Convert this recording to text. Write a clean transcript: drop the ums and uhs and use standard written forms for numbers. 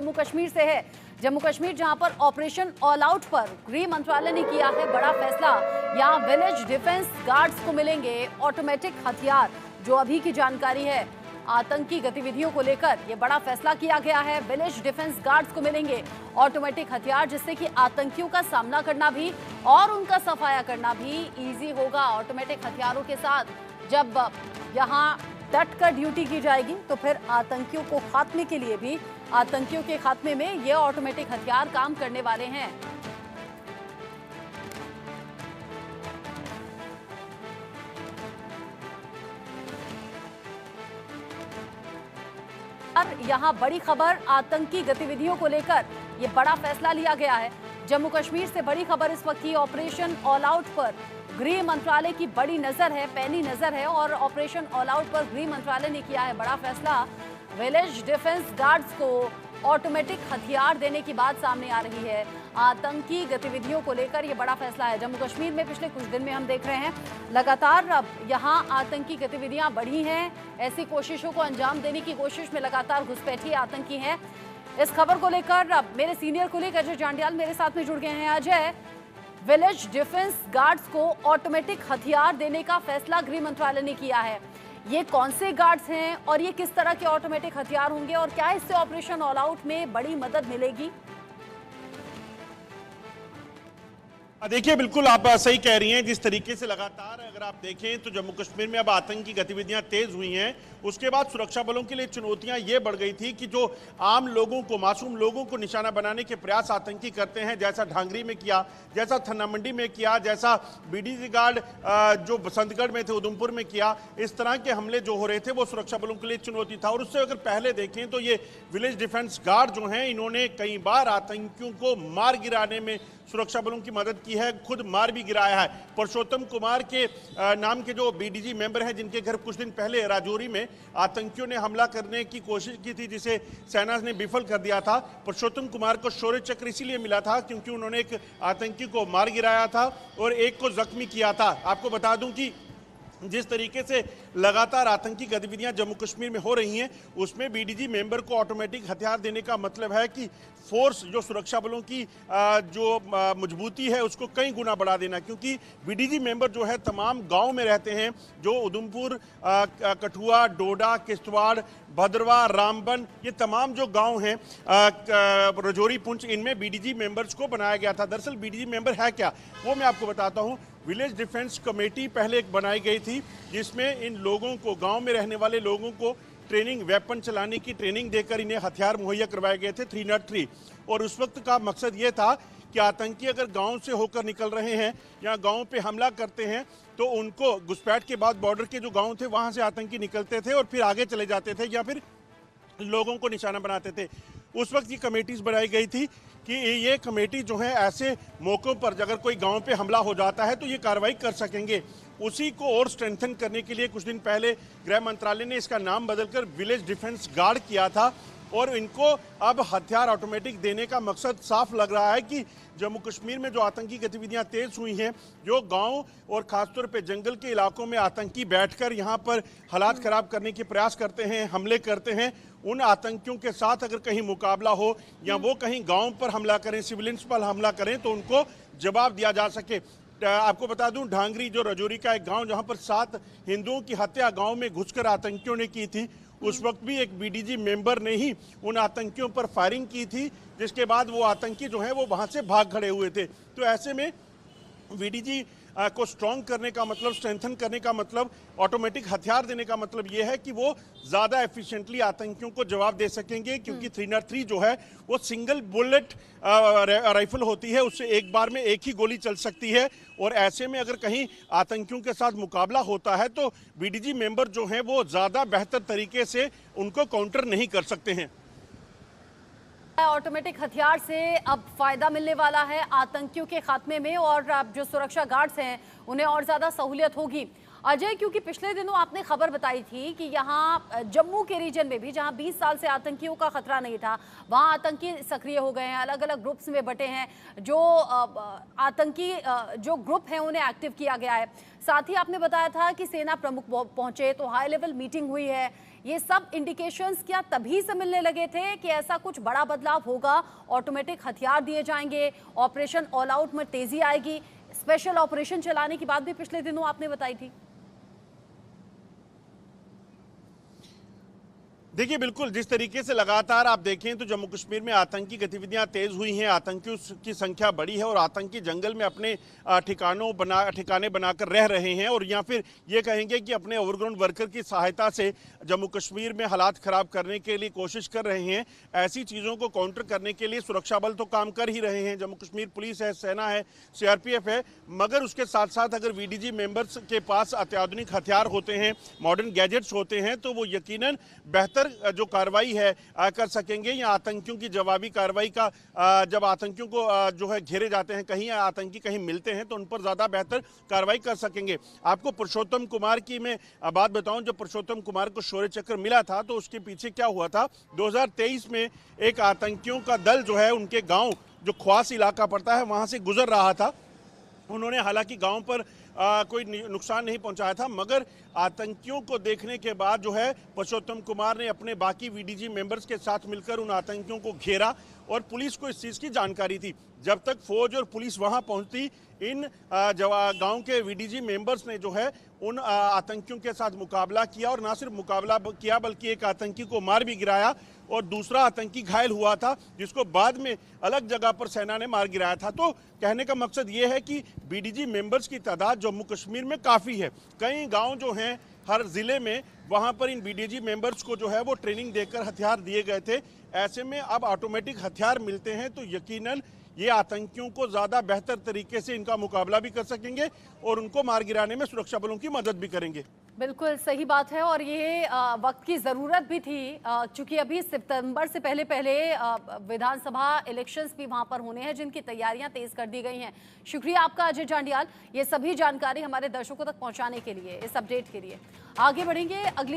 जम्मू कश्मीर से है। जम्मू कश्मीर जहां पर ऑपरेशन ऑल आउट पर गृह मंत्रालय ने किया है बड़ा फैसला। यहां विलेज डिफेंस गार्ड्स को मिलेंगे ऑटोमेटिक हथियार। जो अभी की जानकारी है, आतंकी गतिविधियों को लेकर यह बड़ा फैसला किया गया है। विलेज डिफेंस गार्ड्स को मिलेंगे ऑटोमेटिक हथियार, जिससे कि आतंकियों का सामना करना भी और उनका सफाया करना भी इजी होगा। ऑटोमेटिक हथियारों के साथ जब यहां डट कर ड्यूटी की जाएगी तो फिर आतंकियों को खात्मे के लिए भी, आतंकियों के खात्मे में ये ऑटोमेटिक हथियार काम करने वाले हैं। और यहां बड़ी खबर, आतंकी गतिविधियों को लेकर यह बड़ा फैसला लिया गया है। जम्मू कश्मीर से बड़ी खबर इस वक्त की ऑपरेशन ऑल आउट पर गृह मंत्रालय की बड़ी नजर है, पैनी नजर है। और ऑपरेशन ऑल आउट पर गृह मंत्रालय ने किया है बड़ा फैसला। विलेज डिफेंस गार्ड्स को ऑटोमेटिक हथियार देने की बात सामने आ रही है। आतंकी गतिविधियों को लेकर यह बड़ा फैसला है। जम्मू कश्मीर में पिछले कुछ दिन में हम देख रहे हैं लगातार अब यहां आतंकी गतिविधियां बढ़ी हैं। ऐसी कोशिशों को अंजाम देने की कोशिश में लगातार घुसपैठी आतंकी हैं। इस खबर को लेकर अब मेरे सीनियर कुलीग अजय जांडियाल मेरे साथ में जुड़ गए हैं। अजय, विलेज डिफेंस गार्ड्स को ऑटोमेटिक हथियार देने का फैसला गृह मंत्रालय ने किया है। ये कौन से गार्ड्स हैं और ये किस तरह के ऑटोमेटिक हथियार होंगे और क्या इससे ऑपरेशन ऑल आउट में बड़ी मदद मिलेगी? देखिए, बिल्कुल आप सही कह रही हैं। जिस तरीके से लगातार अगर आप देखें तो जम्मू कश्मीर में अब आतंकी गतिविधियां तेज हुई हैं, उसके बाद सुरक्षा बलों के लिए चुनौतियां ये बढ़ गई थी कि जो आम लोगों को, मासूम लोगों को निशाना बनाने के प्रयास आतंकी करते हैं, जैसा ढांगरी में किया, जैसा थन्ना मंडी में किया, जैसा बीडीजी गार्ड जो बसंतगढ़ में थे, उधमपुर में किया, इस तरह के हमले जो हो रहे थे वो सुरक्षा बलों के लिए चुनौती था। और उससे अगर पहले देखें तो ये विलेज डिफेंस गार्ड जो हैं, इन्होंने कई बार आतंकियों को मार गिराने में सुरक्षा बलों की मदद की है, खुद मार भी गिराया है। पुरुषोत्तम कुमार के नाम के जो बीडीजी मेंबर हैं, जिनके घर कुछ दिन पहले राजौरी में आतंकियों ने हमला करने की कोशिश की थी, जिसे सेना ने विफल कर दिया था। पुरुषोत्तम कुमार को शौर्य चक्र इसीलिए मिला था क्योंकि उन्होंने एक आतंकी को मार गिराया था और एक को जख्मी किया था। आपको बता दूं कि जिस तरीके से लगातार आतंकी गतिविधियां जम्मू कश्मीर में हो रही हैं, उसमें बीडीजी मेंबर को ऑटोमेटिक हथियार देने का मतलब है कि फोर्स, जो सुरक्षा बलों की जो मजबूती है, उसको कई गुना बढ़ा देना। क्योंकि बीडीजी मेंबर जो है तमाम गांव में रहते हैं, जो उधमपुर, कठुआ, डोडा, किश्तवाड़, भद्रवाह, रामबन, ये तमाम जो गांव हैं, राजौरी, पुंछ, इनमें बीडीजी मेंबर्स को बनाया गया था। दरअसल बीडीजी मेंबर है क्या, वो मैं आपको बताता हूँ। विलेज डिफेंस कमेटी पहले एक बनाई गई थी, जिसमें इन लोगों को, गांव में रहने वाले लोगों को ट्रेनिंग, वेपन चलाने की ट्रेनिंग देकर इन्हें हथियार मुहैया करवाए गए थे, 303। और उस वक्त का मकसद ये था कि आतंकी अगर गांव से होकर निकल रहे हैं या गांव पे हमला करते हैं तो उनको घुसपैठ के बाद बॉर्डर के जो गांव थे वहां से आतंकी निकलते थे और फिर आगे चले जाते थे या फिर लोगों को निशाना बनाते थे। उस वक्त ये कमेटीज बनाई गई थी कि ये कमेटी जो है ऐसे मौक़ों पर अगर कोई गांव पे हमला हो जाता है तो ये कार्रवाई कर सकेंगे। उसी को और स्ट्रेंथन करने के लिए कुछ दिन पहले गृह मंत्रालय ने इसका नाम बदलकर विलेज डिफेंस गार्ड किया था। और इनको अब हथियार ऑटोमेटिक देने का मकसद साफ लग रहा है कि जम्मू कश्मीर में जो आतंकी गतिविधियां तेज हुई हैं, जो गांव और खासतौर पे जंगल के इलाकों में आतंकी बैठकर यहां पर हालात खराब करने के प्रयास करते हैं, हमले करते हैं, उन आतंकियों के साथ अगर कहीं मुकाबला हो या वो कहीं गांव पर हमला करें, सिविलियंस पर हमला करें, तो उनको जवाब दिया जा सके। आपको बता दूं, ढांगरी जो राजौरी का एक गांव जहां पर 7 हिंदुओं की हत्या गांव में घुसकर आतंकियों ने की थी, उस वक्त भी एक बीडीजी मेंबर ने ही उन आतंकियों पर फायरिंग की थी, जिसके बाद वो आतंकी जो हैं वो वहां से भाग खड़े हुए थे। तो ऐसे में बीडीजी को स्ट्रॉन्ग करने का मतलब, स्ट्रेंथन करने का मतलब, ऑटोमेटिक हथियार देने का मतलब ये है कि वो ज़्यादा एफिशिएंटली आतंकियों को जवाब दे सकेंगे। क्योंकि 303 जो है वो सिंगल बुलेट राइफल होती है, उससे एक बार में एक ही गोली चल सकती है। और ऐसे में अगर कहीं आतंकियों के साथ मुकाबला होता है तो बीडीजी मेंबर जो हैं वो ज़्यादा बेहतर तरीके से उनको काउंटर नहीं कर सकते हैं। ऑटोमेटिक हथियार से अब फायदा मिलने वाला है आतंकियों के खात्मे में और अब जो सुरक्षा गार्ड्स हैं उन्हें और ज्यादा सहूलियत होगी। अजय, क्योंकि पिछले दिनों आपने खबर बताई थी कि यहाँ जम्मू के रीजन में भी, जहाँ 20 साल से आतंकियों का खतरा नहीं था, वहाँ आतंकी सक्रिय हो गए हैं, अलग अलग ग्रुप्स में बटे हैं, जो आतंकी जो ग्रुप हैं उन्हें एक्टिव किया गया है। साथ ही आपने बताया था कि सेना प्रमुख पहुंचे तो हाई लेवल मीटिंग हुई है। ये सब इंडिकेशंस क्या तभी से मिलने लगे थे कि ऐसा कुछ बड़ा बदलाव होगा, ऑटोमेटिक हथियार दिए जाएंगे, ऑपरेशन ऑल आउट में तेजी आएगी? स्पेशल ऑपरेशन चलाने की बात भी पिछले दिनों आपने बताई थी। देखिए, बिल्कुल जिस तरीके से लगातार आप देखें तो जम्मू कश्मीर में आतंकी गतिविधियां तेज हुई हैं, आतंकियों की संख्या बढ़ी है और आतंकी जंगल में अपने ठिकाने बनाकर रह रहे हैं, और या फिर ये कहेंगे कि अपने ओवरग्राउंड वर्कर की सहायता से जम्मू कश्मीर में हालात खराब करने के लिए कोशिश कर रहे हैं। ऐसी चीज़ों को काउंटर करने के लिए सुरक्षा बल तो काम कर ही रहे हैं, जम्मू कश्मीर पुलिस है, सेना है, CRPF है, मगर उसके साथ साथ अगर VDG मेंबर्स के पास अत्याधुनिक हथियार होते हैं, मॉडर्न गैजेट्स होते हैं, तो वो यकीनन बेहतर जो कार्रवाई है कर सकेंगे। या आतंकियों की जवाबी कार्रवाई का जब आतंकियों को जो है घेरे जाते हैं, कहीं आतंकी कहीं मिलते हैं, तो उन पर ज़्यादा बेहतर कार्रवाई कर सकेंगे। आपको पुरुषोत्तम कुमार की मैं बात बताऊं, जब पुरुषोत्तम कुमार को शौर्य चक्र मिला था तो उसके पीछे क्या हुआ था। 2023 में एक आतंकियों का दल जो है उनके गाँव जो ख्वास इलाका पड़ता है वहाँ से गुजर रहा था। उन्होंने हालांकि गांव पर कोई नुकसान नहीं पहुंचाया था, मगर आतंकियों को देखने के बाद जो है पुरुषोत्तम कुमार ने अपने बाकी VDG मेंबर्स के साथ मिलकर उन आतंकियों को घेरा, और पुलिस को इस चीज़ की जानकारी थी। जब तक फौज और पुलिस वहां पहुंचती, इन गांव के VDG मेंबर्स ने जो है उन आतंकियों के साथ मुकाबला किया, और ना सिर्फ मुकाबला किया बल्कि एक आतंकी को मार भी गिराया, और दूसरा आतंकी घायल हुआ था जिसको बाद में अलग जगह पर सेना ने मार गिराया था। तो कहने का मकसद ये है कि VDG मेंबर्स की तादाद जम्मू कश्मीर में काफ़ी है। कई गांव जो हैं हर ज़िले में, वहां पर इन VDG मेंबर्स को जो है वो ट्रेनिंग देकर हथियार दिए गए थे। ऐसे में अब ऑटोमेटिक हथियार मिलते हैं तो यकीनन ये आतंकियों को ज़्यादा बेहतर तरीके से इनका मुकाबला भी कर सकेंगे और उनको मार गिराने में सुरक्षा बलों की मदद भी करेंगे। बिल्कुल सही बात है, और ये वक्त की ज़रूरत भी थी, क्योंकि अभी सितंबर से पहले विधानसभा इलेक्शंस भी वहां पर होने हैं, जिनकी तैयारियां तेज कर दी गई हैं। शुक्रिया आपका अजय जांडियाल, ये सभी जानकारी हमारे दर्शकों तक पहुंचाने के लिए, इस अपडेट के लिए। आगे बढ़ेंगे अगली